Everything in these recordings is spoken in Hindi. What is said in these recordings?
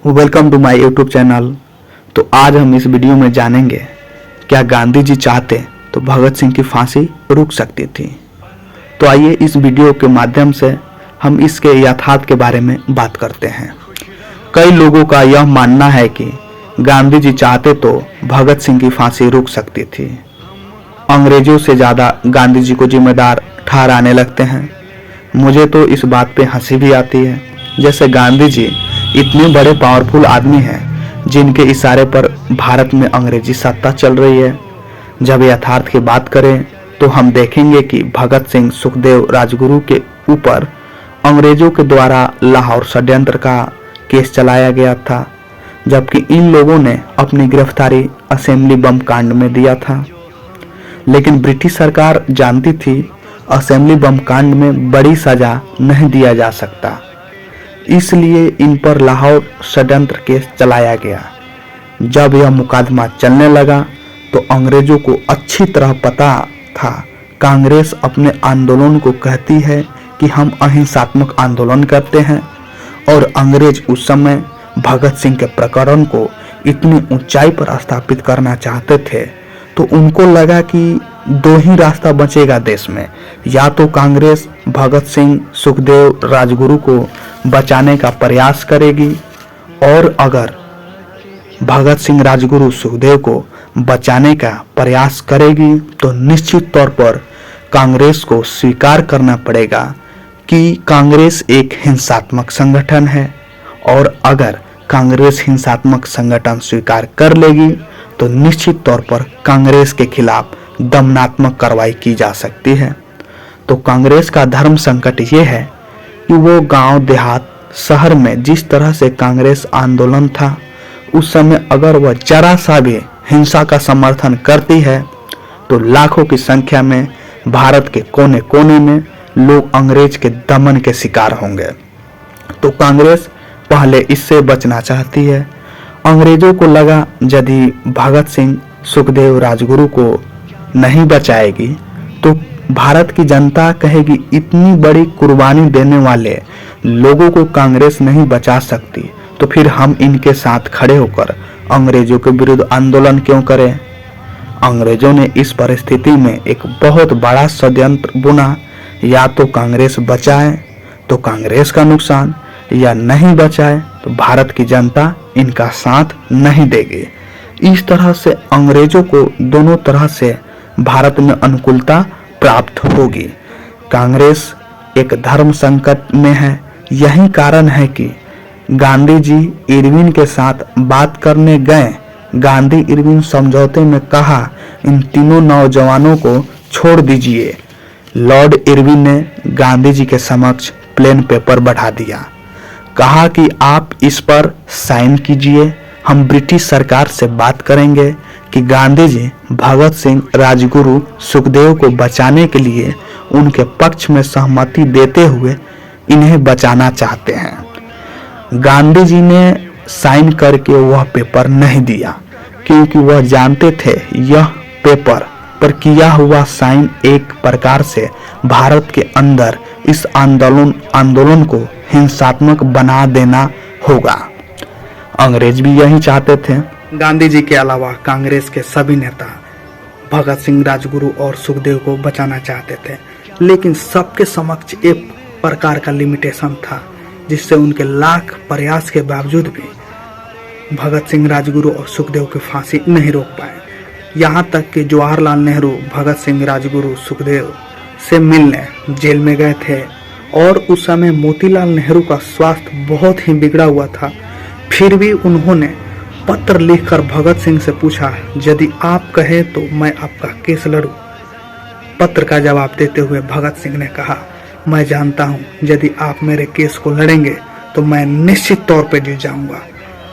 Welcome to my YouTube channel. तो आज हम इस वीडियो में जानेंगे क्या गांधी जी चाहते तो भगत सिंह की फांसी रुक सकती थी। तो आइए इस वीडियो के माध्यम से हम इसके यथार्थ के बारे में बात करते हैं। कई लोगों का यह मानना है कि गांधी जी चाहते तो भगत सिंह की फांसी रुक सकती थी। अंग्रेजों से ज़्यादा गांधी जी को जिम्मेदार ठहराने लगते हैं। मुझे तो इस बात पे हंसी भी आती है। जैसे गांधी जी इतने बड़े पावरफुल आदमी हैं जिनके इशारे पर भारत में अंग्रेजी सत्ता चल रही है। जब यथार्थ की बात करें तो हम देखेंगे कि भगत सिंह, सुखदेव, राजगुरु के ऊपर अंग्रेजों के द्वारा लाहौर षड्यंत्र का केस चलाया गया था, जबकि इन लोगों ने अपनी गिरफ्तारी असेंबली बम कांड में दिया था। लेकिन ब्रिटिश सरकार जानती थी असेंबली बम कांड में बड़ी सजा नहीं दिया जा सकता, इसलिए इन पर लाहौर षड्यंत्र केस चलाया गया। जब यह मुकदमा चलने लगा तो अंग्रेजों को अच्छी तरह पता था कांग्रेस अपने आंदोलन को कहती है कि हम अहिंसात्मक आंदोलन करते हैं, और अंग्रेज उस समय भगत सिंह के प्रकरण को इतनी ऊंचाई पर स्थापित करना चाहते थे। तो उनको लगा कि दो ही रास्ता बचेगा देश में, या तो कांग्रेस भगत सिंह, सुखदेव, राजगुरु को बचाने का प्रयास करेगी, और अगर भगत सिंह, राजगुरु, सुखदेव को बचाने का प्रयास करेगी तो निश्चित तौर पर कांग्रेस को स्वीकार करना पड़ेगा कि कांग्रेस एक हिंसात्मक संगठन है, और अगर कांग्रेस हिंसात्मक संगठन स्वीकार कर लेगी तो निश्चित तौर पर कांग्रेस के खिलाफ दमनात्मक कार्रवाई की जा सकती है। तो कांग्रेस का धर्म संकट ये है कि वो गांव, देहात, शहर में जिस तरह से कांग्रेस आंदोलन था, उस समय अगर वह जरा सा भी हिंसा का समर्थन करती है तो लाखों की संख्या में भारत के कोने कोने में लोग अंग्रेज के दमन के शिकार होंगे। तो कांग्रेस पहले इससे बचना चाहती है। अंग्रेजों को लगा यदि भगत सिंह, सुखदेव, राजगुरु को नहीं बचाएगी तो भारत की जनता कहेगी इतनी बड़ी कुर्बानी देने वाले लोगों को कांग्रेस नहीं बचा सकती, तो फिर हम इनके साथ खड़े होकर अंग्रेजों के विरुद्ध आंदोलन क्यों करें। अंग्रेजों ने इस परिस्थिति में एक बहुत बड़ा षड्यंत्र बुना, या तो कांग्रेस बचाए तो कांग्रेस का नुकसान, या नहीं बचाए तो भारत की जनता इनका साथ नहीं देगी। इस तरह से अंग्रेजों को दोनों तरह से भारत में अनुकूलता प्राप्त होगी। कांग्रेस एक धर्म संकट में है। यही कारण है कि गांधी जी इरविन के साथ बात करने गए। गांधी इरविन समझौते में कहा इन तीनों नौजवानों को छोड़ दीजिए। लॉर्ड इरविन ने गांधी जी के समक्ष प्लेन पेपर बढ़ा दिया, कहा कि आप इस पर साइन कीजिए, हम ब्रिटिश सरकार से बात करेंगे कि गांधी जी भगत सिंह, राजगुरु, सुखदेव को बचाने के लिए उनके पक्ष में सहमति देते हुए इन्हें बचाना चाहते हैं। गांधी जी ने साइन करके वह पेपर नहीं दिया, क्योंकि वह जानते थे यह पेपर पर किया हुआ साइन एक प्रकार से भारत के अंदर इस आंदोलन को हिंसात्मक बना देना होगा। अंग्रेज भी यही चाहते थे। गांधी जी के अलावा कांग्रेस के सभी नेता भगत सिंह, राजगुरु और सुखदेव को बचाना चाहते थे, लेकिन सबके समक्ष एक प्रकार का लिमिटेशन था, जिससे उनके लाख प्रयास के बावजूद भी भगत सिंह, राजगुरु और सुखदेव की फांसी नहीं रोक पाए। यहाँ तक कि जवाहरलाल नेहरू भगत सिंह, राजगुरु, सुखदेव से मिलने जेल में गए थे, और उस समय मोतीलाल नेहरू का स्वास्थ्य बहुत ही बिगड़ा हुआ था। फिर भी उन्होंने पत्र लिखकर भगत सिंह से पूछा, यदि आप कहें तो मैं आपका केस लड़ूं। पत्र का जवाब देते हुए भगत सिंह ने कहा, मैं जानता हूं यदि आप मेरे केस को लड़ेंगे तो मैं निश्चित तौर पर जीत जाऊंगा,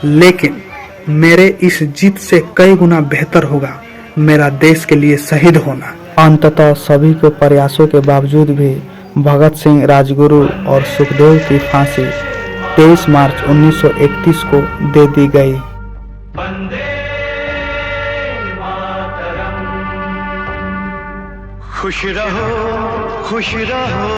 लेकिन मेरे इस जीत से कई गुना बेहतर होगा मेरा देश के लिए शहीद होना। अंततः सभी के प्रयासों के बावजूद भी भगत सिंह, राजगुरु और सुखदेव की फांसी 23 मार्च 1931 को दे दी गई। खुश रहो, खुश रहो।